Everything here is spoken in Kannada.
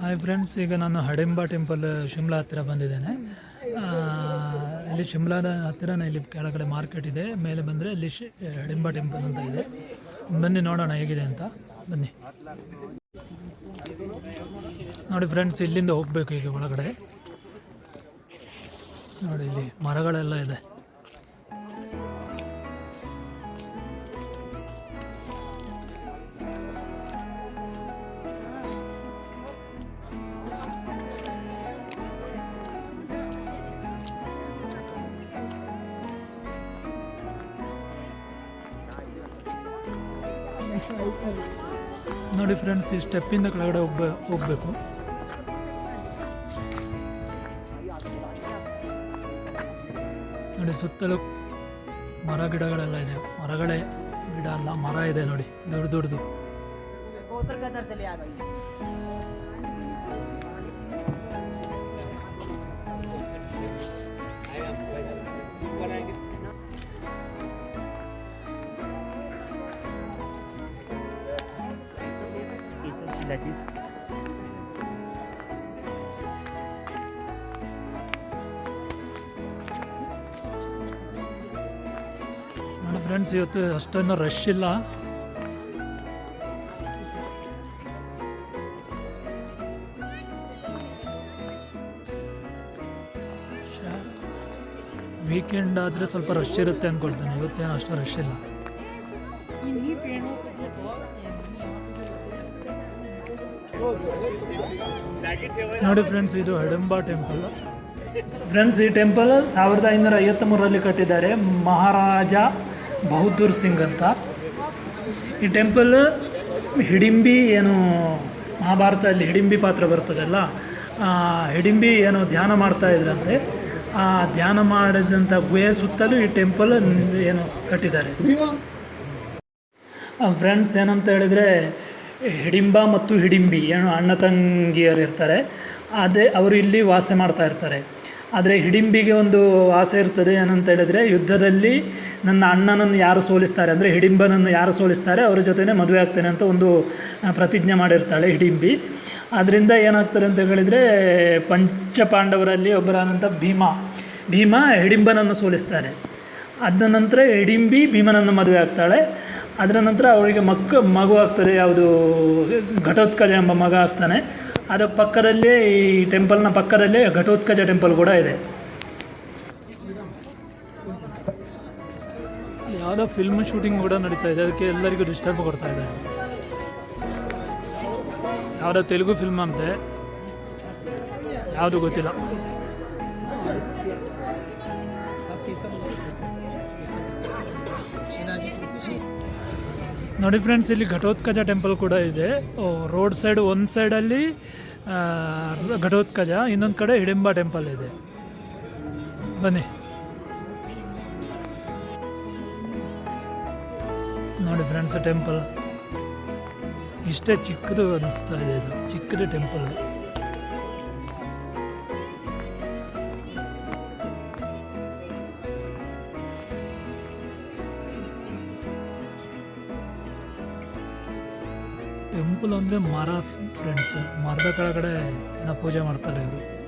ಹಾಯ್ ಫ್ರೆಂಡ್ಸ್, ಈಗ ನಾನು ಹಡಿಂಬ ಟೆಂಪಲ್ ಶಿಮ್ಲಾ ಹತ್ತಿರ ಬಂದಿದ್ದೇನೆ. ಇಲ್ಲಿ ಶಿಮ್ಲಾದ ಹತ್ತಿರನೇ ಇಲ್ಲಿ ಕೆಳಗಡೆ ಮಾರ್ಕೆಟ್ ಇದೆ, ಮೇಲೆ ಬಂದರೆ ಇಲ್ಲಿ ಹಡಿಂಬ ಟೆಂಪಲ್ ಅಂತ ಇದೆ. ಬನ್ನಿ ನೋಡೋಣ ಹೇಗಿದೆ ಅಂತ. ಬನ್ನಿ ನೋಡಿ ಫ್ರೆಂಡ್ಸ್, ಇಲ್ಲಿಂದ ಹೋಗಬೇಕು ಈಗ ಒಳಗಡೆ. ನೋಡಿ ಇಲ್ಲಿ ಮರಗಳೆಲ್ಲ ಇದೆ. ನೋಡಿ ಫ್ರೆಂಡ್ಸ್, ಈ ಸ್ಟೆಪ್ಪಿಂದ ಕೆಳಗಡೆ ಹೋಗಬೇಕು. ನೋಡಿ ಸುತ್ತಲೂ ಮರ ಗಿಡಗಳೆಲ್ಲ ಇದೆ. ಮರಗಳೇ ಗಿಡ ಅಲ್ಲ, ಮರ ಇದೆ ನೋಡಿ, ದೊಡ್ಡದು. ನೋಡಿ ಫ್ರೆಂಡ್ಸ್, ಇವತ್ತು ಅಷ್ಟೊಂದು ರಶ್ ಇಲ್ಲ. ವೀಕೆಂಡ್ ಆದರೆ ಸ್ವಲ್ಪ ರಶ್ ಇರುತ್ತೆ ಅಂದ್ಕೊಳ್ತೇನೆ. ಇವತ್ತೇನು ಅಷ್ಟು ರಶ್ ಇಲ್ಲ. ನೋಡಿ ಫ್ರೆಂಡ್ಸ್, ಇದು ಹಡಿಂಬ ಟೆಂಪಲ್. ಫ್ರೆಂಡ್ಸ್, ಈ ಟೆಂಪಲ್ 1553ರಲ್ಲಿ ಕಟ್ಟಿದ್ದಾರೆ, ಮಹಾರಾಜ ಬಹದ್ದೂರ್ ಸಿಂಗ್ ಅಂತ. ಈ ಟೆಂಪಲ್ ಹಿಡಿಂಬಿ ಏನು ಮಹಾಭಾರತದಲ್ಲಿ ಹಿಡಿಂಬಿ ಪಾತ್ರ ಬರ್ತದಲ್ಲ, ಹಿಡಿಂಬಿ ಏನು ಧ್ಯಾನ ಮಾಡ್ತಾ ಇದ್ರಂತೆ. ಆ ಧ್ಯಾನ ಮಾಡಿದಂಥ ಗುಹೆ ಸುತ್ತಲೂ ಈ ಟೆಂಪಲ್ ಏನು ಕಟ್ಟಿದ್ದಾರೆ. ಫ್ರೆಂಡ್ಸ್, ಏನಂತ ಹೇಳಿದರೆ, ಹಿಡಿಂಬ ಮತ್ತು ಹಿಡಿಂಬಿ ಏನು ಅಣ್ಣ ತಂಗಿಯರು ಇರ್ತಾರೆ. ಅದೇ ಅವರು ಇಲ್ಲಿ ವಾಸ ಮಾಡ್ತಾ ಇರ್ತಾರೆ. ಆದರೆ ಹಿಡಿಂಬಿಗೆ ಒಂದು ಆಸೆ ಇರ್ತದೆ. ಏನಂತ ಹೇಳಿದರೆ, ಯುದ್ಧದಲ್ಲಿ ನನ್ನ ಅಣ್ಣನನ್ನು ಯಾರು ಸೋಲಿಸ್ತಾರೆ, ಅಂದರೆ ಹಿಡಿಂಬನನ್ನು ಯಾರು ಸೋಲಿಸ್ತಾರೆ ಅವರ ಜೊತೆನೇ ಮದುವೆ ಆಗ್ತೇನೆ ಅಂತ ಒಂದು ಪ್ರತಿಜ್ಞೆ ಮಾಡಿರ್ತಾಳೆ ಹಿಡಿಂಬಿ. ಅದರಿಂದ ಏನಾಗ್ತದೆ ಅಂತ ಹೇಳಿದರೆ, ಪಂಚಪಾಂಡವರಲ್ಲಿ ಒಬ್ಬರಾದಂಥ ಭೀಮ ಹಿಡಿಂಬನನ್ನು ಸೋಲಿಸ್ತಾರೆ. ಅದ ನಂತರ ಹಿಡಿಂಬಿ ಭೀಮನನ್ನು ಮದುವೆ ಆಗ್ತಾಳೆ. ಅದರ ನಂತರ ಅವರಿಗೆ ಮಗು ಆಗ್ತದೆ. ಯಾವುದು ಘಟೋತ್ಕಚ ಎಂಬ ಮಗ ಆಗ್ತಾನೆ. ಅದರ ಪಕ್ಕದಲ್ಲೇ, ಈ ಟೆಂಪಲ್ನ ಪಕ್ಕದಲ್ಲೇ ಘಟೋತ್ಕಚ ಟೆಂಪಲ್ ಕೂಡ ಇದೆ. ಯಾವುದೋ ಫಿಲ್ಮ್ ಶೂಟಿಂಗ್ ಕೂಡ ನಡೀತಾ ಇದೆ, ಅದಕ್ಕೆ ಎಲ್ಲರಿಗೂ ಡಿಸ್ಟರ್ಬ್ ಕೊಡ್ತಾ ಇದೆ. ಯಾವುದೋ ತೆಲುಗು ಫಿಲ್ಮ್ ಅಂತೆ, ಯಾವುದು ಗೊತ್ತಿಲ್ಲ. ನೋಡಿ ಫ್ರೆಂಡ್ಸ್, ಇಲ್ಲಿ ಘಟೋತ್ಕಚ ಟೆಂಪಲ್ ಕೂಡ ಇದೆ. ರೋಡ್ ಸೈಡ್ ಒಂದು ಸೈಡಲ್ಲಿ ಘಟೋತ್ಕಚ, ಇನ್ನೊಂದು ಕಡೆ ಹಿಡಿಂಬ ಟೆಂಪಲ್ ಇದೆ. ಬನ್ನಿ ನೋಡಿ ಫ್ರೆಂಡ್ಸ್, ಟೆಂಪಲ್ ಇಷ್ಟೇ ಚಿಕ್ಕದು ಅನಿಸ್ತಾ ಇದೆ. ಇದು ಚಿಕ್ಕದು ಟೆಂಪಲ್. ಟೆಂಪಲ್ ಅಂದರೆ ಮರ ಫ್ರೆಂಡ್ಸ್, ಮರದ ಕೆಳಗಡೆ ಪೂಜೆ ಮಾಡ್ತಾರೆ ಇವರು.